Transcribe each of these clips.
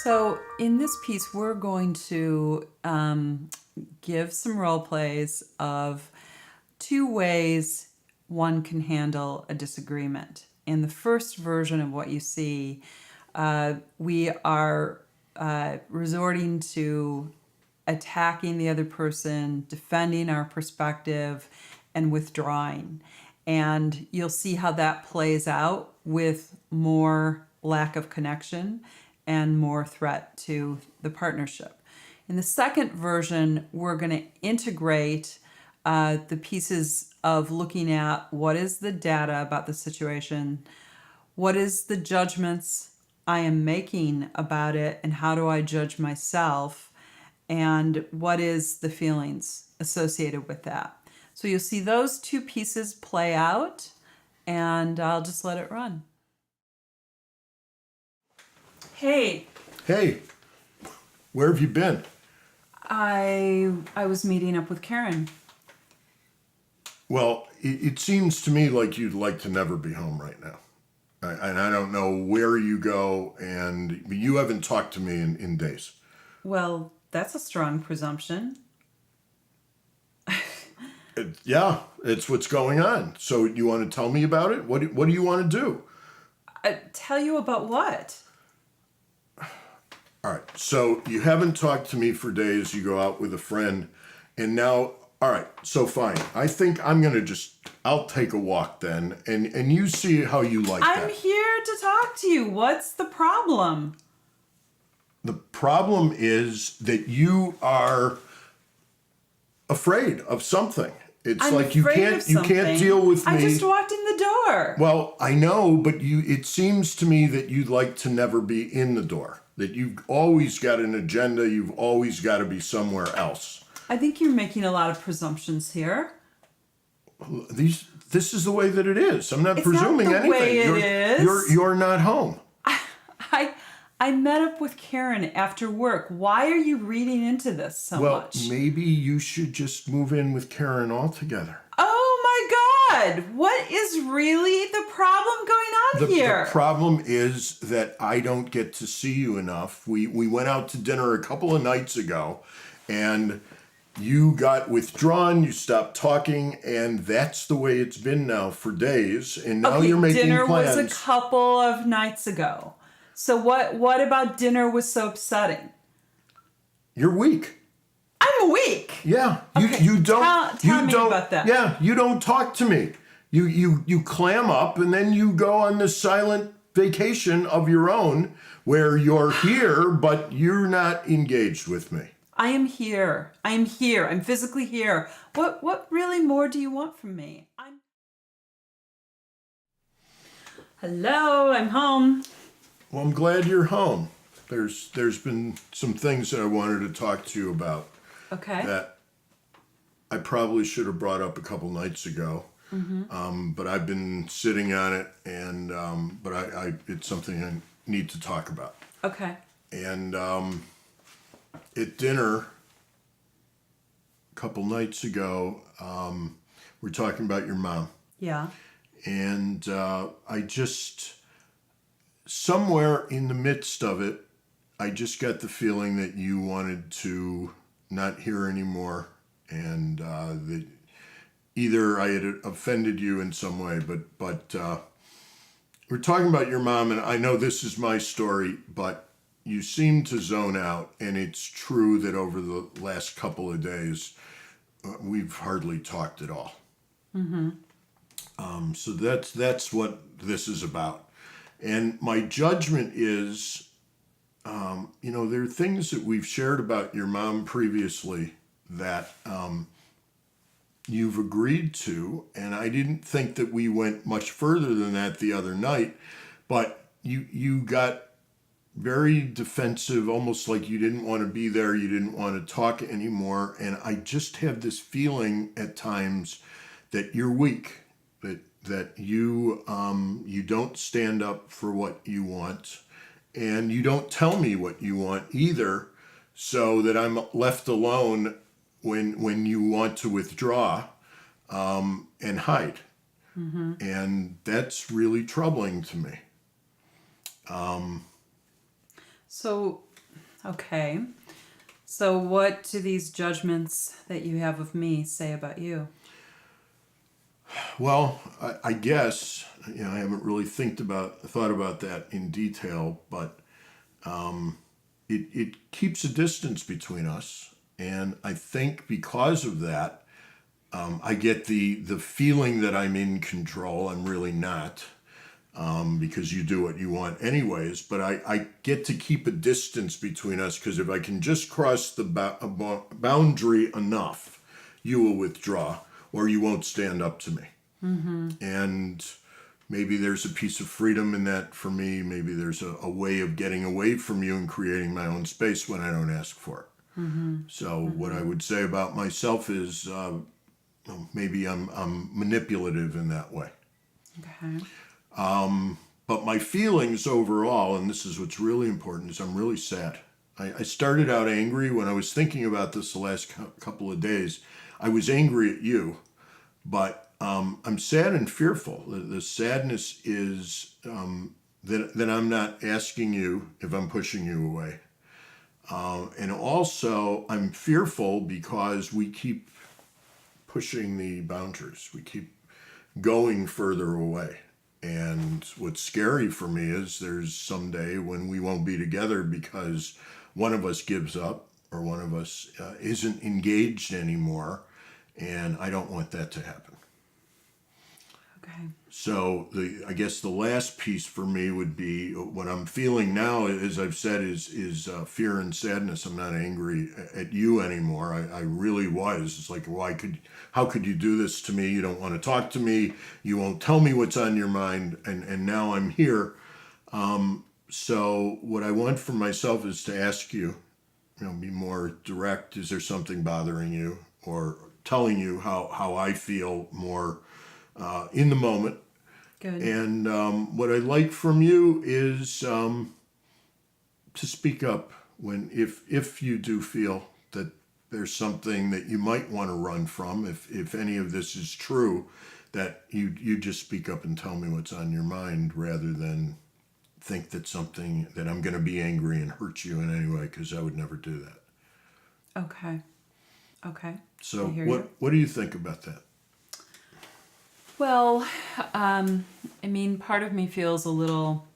So in this piece, we're going to give some role plays of two ways one can handle a disagreement. In the first version of what you see, we are resorting to attacking the other person, defending our perspective, and withdrawing. And you'll see how that plays out with more lack of connection and more threat to the partnership. In the second version, we're going to integrate the pieces of looking at what is the data about the situation, what is the judgments I am making about it, and how do I judge myself, and what is the feelings associated with that. So you'll see those two pieces play out, and I'll just let it run. Hey. Hey, where have you been? I was meeting up with Karen. Well, it seems to me like you'd like to never be home right now. And I don't know where you go, and you haven't talked to me in days. Well, that's a strong presumption. Yeah, it's what's going on. So you want to tell me about it? What do you want to do? Tell you about what? All right, so you haven't talked to me for days. You go out with a friend, and now, all right, so fine. I think I'll take a walk then, and you see how you like that. I'm here to talk to you. What's the problem? The problem is that you are afraid of something. It's I'm like you afraid of can't deal with me. I just walked in the door. Well, I know, but it seems to me that you'd like to never be in the door. That you've always got an agenda, you've always got to be somewhere else. I think you're making a lot of presumptions here. This is the way that it is. I'm not It's presuming not the anything. way it is. You're not home. I met up with Karen after work. Why are you reading into this so much? Well, maybe you should just move in with Karen altogether. Oh my God! What is really the problem going on here? The problem is that I don't get to see you enough. We went out to dinner a couple of nights ago, and you got withdrawn, you stopped talking, and that's the way it's been now for days. And now you're making dinner plans. was a couple of nights ago. So what about dinner was so upsetting? You're weak. I'm weak. Yeah, Okay, you don't. Tell me about that. Yeah, you don't talk to me. You clam up, and then you go on this silent vacation of your own where you're here, but you're not engaged with me. I am here. I'm physically here. What really more do you want from me? Hello, I'm home. Well, I'm glad you're home. There's been some things that I wanted to talk to you about. Okay. That I probably should have brought up a couple nights ago. Mm-hmm. But I've been sitting on it, and but I it's something I need to talk about. Okay. And at dinner a couple nights ago, we're talking about your mom. Yeah. And I just, somewhere in the midst of it, I just got the feeling that you wanted to not hear anymore, and that either I had offended you in some way, but we're talking about your mom, and I know this is my story, but you seem to zone out, and it's true that over the last couple of days, we've hardly talked at all. Mm-hmm. So that's what this is about. And my judgment is, there are things that we've shared about your mom previously that you've agreed to, and I didn't think that we went much further than that the other night, but you got very defensive, almost like you didn't want to be there, you didn't want to talk anymore, and I just have this feeling at times that you're weak, that you don't stand up for what you want, and you don't tell me what you want either, so that I'm left alone when you want to withdraw and hide. Mm-hmm. And that's really troubling to me. So, okay. So, what do these judgments that you have of me say about you? Well, I guess I haven't really thought about that in detail, but it keeps a distance between us, and I think because of that, I get the feeling that I'm in control. I'm really not, because you do what you want anyways. But I get to keep a distance between us because if I can just cross the boundary enough, you will withdraw or you won't stand up to me. And maybe there's a piece of freedom in that for me. Maybe there's a way of getting away from you and creating my own space when I don't ask for it. So what I would say about myself is maybe I'm manipulative in that way. Okay. But my feelings overall, and this is what's really important, is I'm really sad. I started out angry when I was thinking about this the last couple of days. I was angry at you, but I'm sad and fearful. The sadness is that I'm not asking you if I'm pushing you away. And also, I'm fearful because we keep pushing the boundaries. We keep going further away. And what's scary for me is there's someday when we won't be together because one of us gives up or one of us isn't engaged anymore. And I don't want that to happen. Okay. So I guess the last piece for me would be what I'm feeling now, as I've said, is fear and sadness. I'm not angry at you anymore. I really was. It's like, how could you do this to me? You don't want to talk to me. You won't tell me what's on your mind. And now I'm here. So what I want from myself is to ask you, be more direct. Is there something bothering you, or telling you how I feel more in the moment? Good. And what I like from you is to speak up if you do feel that there's something that you might want to run from, if any of this is true, that you just speak up and tell me what's on your mind rather than think that I'm going to be angry and hurt you in any way, because I would never do that. Okay. Okay. So I hear you. what do you think about that? Well, part of me feels a little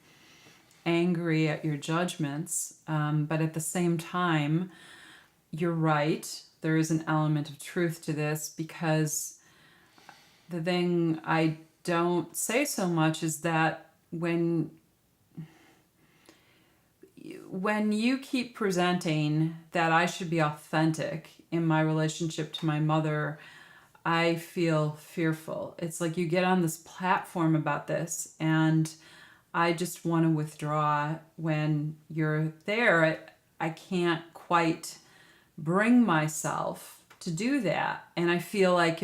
angry at your judgments, but at the same time, you're right. There is an element of truth to this, because the thing I don't say so much is that when you keep presenting that I should be authentic in my relationship to my mother, I feel fearful. It's like you get on this platform about this, and I just want to withdraw when you're there. I can't quite bring myself to do that. And I feel like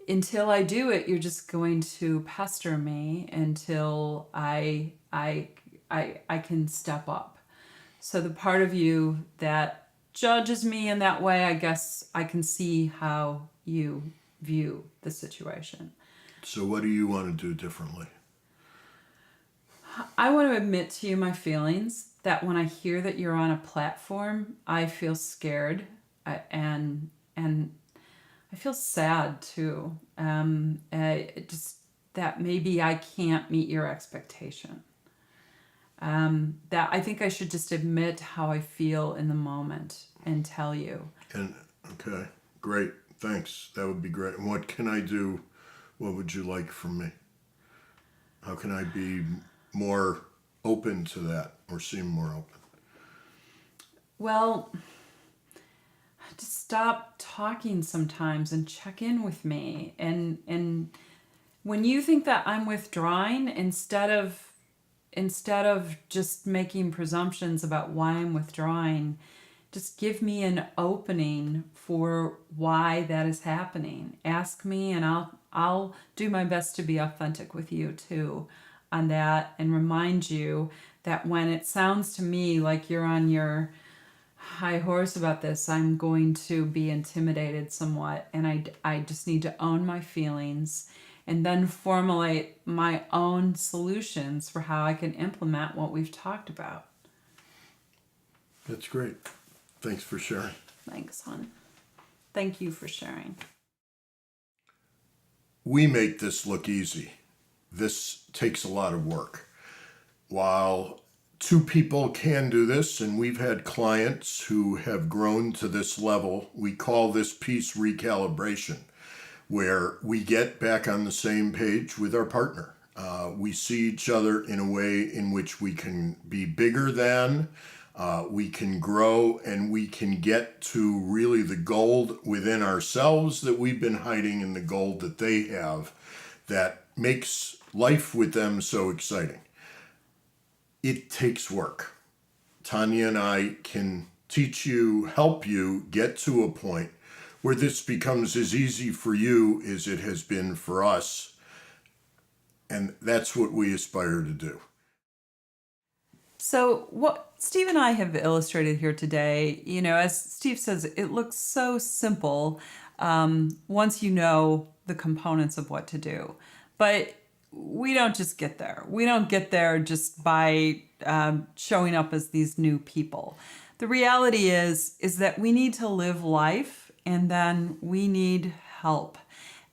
until I do it, you're just going to pester me until I can step up. So the part of you that judges me in that way, I guess I can see how you view the situation. So what do you want to do differently? I want to admit to you my feelings, that when I hear that you're on a platform, I feel scared, and I feel sad too. Just that maybe I can't meet your expectation. That I think I should just admit how I feel in the moment and tell you. And okay, great. Thanks. That would be great. And what can I do? What would you like from me? How can I be more open to that, or seem more open? Well, just stop talking sometimes and check in with me. And when you think that I'm withdrawing, instead of just making presumptions about why I'm withdrawing, just give me an opening for why that is happening. Ask me, and I'll do my best to be authentic with you too on that, and remind you that when it sounds to me like you're on your high horse about this, I'm going to be intimidated somewhat, and I just need to own my feelings and then formulate my own solutions for how I can implement what we've talked about. That's great. Thanks for sharing. Thanks, hon. Thank you for sharing. We make this look easy. This takes a lot of work. While two people can do this, and we've had clients who have grown to this level, we call this piece recalibration, where we get back on the same page with our partner. We see each other in a way in which we can be bigger than, we can grow, and we can get to really the gold within ourselves that we've been hiding and the gold that they have that makes life with them so exciting. It takes work. Tanya and I can teach you, help you get to a point where this becomes as easy for you as it has been for us. And that's what we aspire to do. So what Steve and I have illustrated here today, as Steve says, it looks so simple once you know the components of what to do. But we don't just get there. We don't get there just by showing up as these new people. The reality is that we need to live life, and then we need help.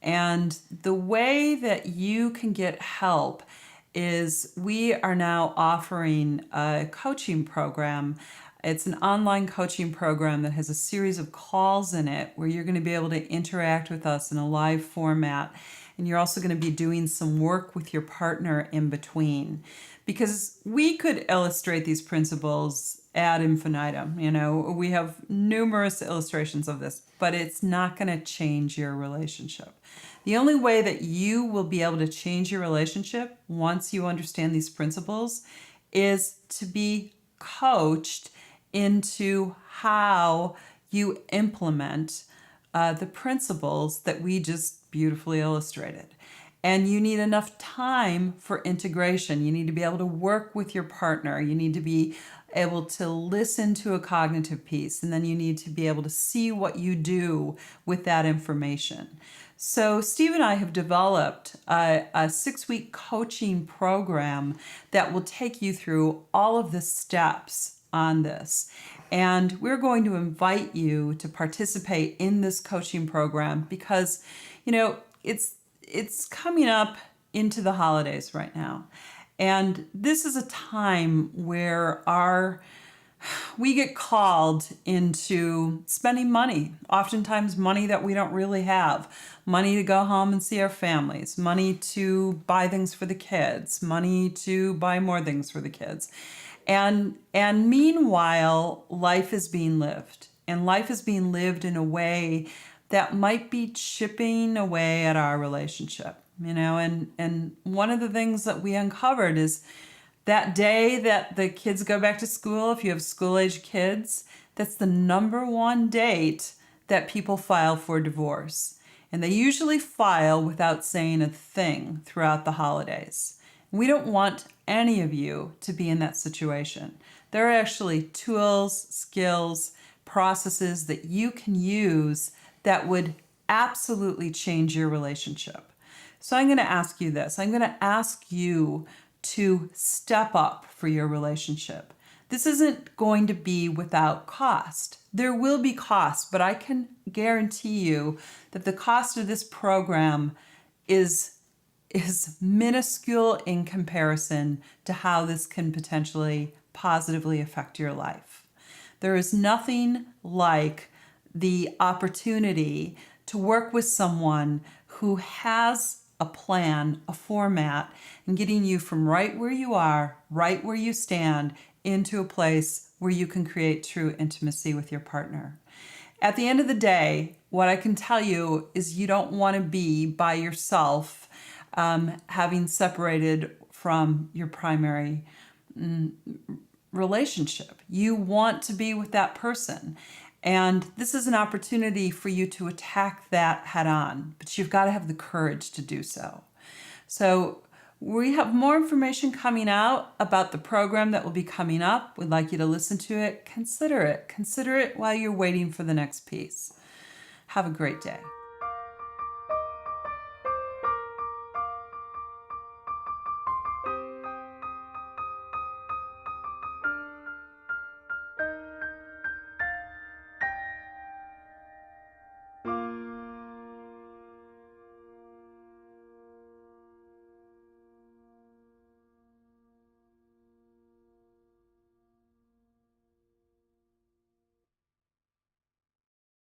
And the way that you can get help is we are now offering a coaching program. It's an online coaching program that has a series of calls in it where you're going to be able to interact with us in a live format. And you're also going to be doing some work with your partner in between. Because we could illustrate these principles ad infinitum. We have numerous illustrations of this, but it's not going to change your relationship. The only way that you will be able to change your relationship once you understand these principles is to be coached into how you implement the principles that we just beautifully illustrated. And you need enough time for integration. You need to be able to work with your partner. You need to be able to listen to a cognitive piece. And then you need to be able to see what you do with that information. So Steve and I have developed a 6-week coaching program that will take you through all of the steps on this. And we're going to invite you to participate in this coaching program because, it's coming up into the holidays right now. And this is a time where we get called into spending money, oftentimes money that we don't really have, money to go home and see our families, money to buy things for the kids, money to buy more things for the kids. And meanwhile, life is being lived. And life is being lived in a way that might be chipping away at our relationship, and one of the things that we uncovered is that day that the kids go back to school, if you have school-age kids, that's the number one date that people file for divorce. And they usually file without saying a thing throughout the holidays. We don't want any of you to be in that situation. There are actually tools, skills, processes that you can use that would absolutely change your relationship. So I'm going to ask you this. I'm going to ask you to step up for your relationship. This isn't going to be without cost. There will be cost, but I can guarantee you that the cost of this program is minuscule in comparison to how this can potentially positively affect your life. There is nothing like the opportunity to work with someone who has a plan, a format, and getting you from right where you are, right where you stand, into a place where you can create true intimacy with your partner. At the end of the day, what I can tell you is you don't want to be by yourself, having separated from your primary relationship. You want to be with that person. And this is an opportunity for you to attack that head on, but you've got to have the courage to do so. So we have more information coming out about the program that will be coming up. We'd like you to listen to it. Consider it. Consider it while you're waiting for the next piece. Have a great day.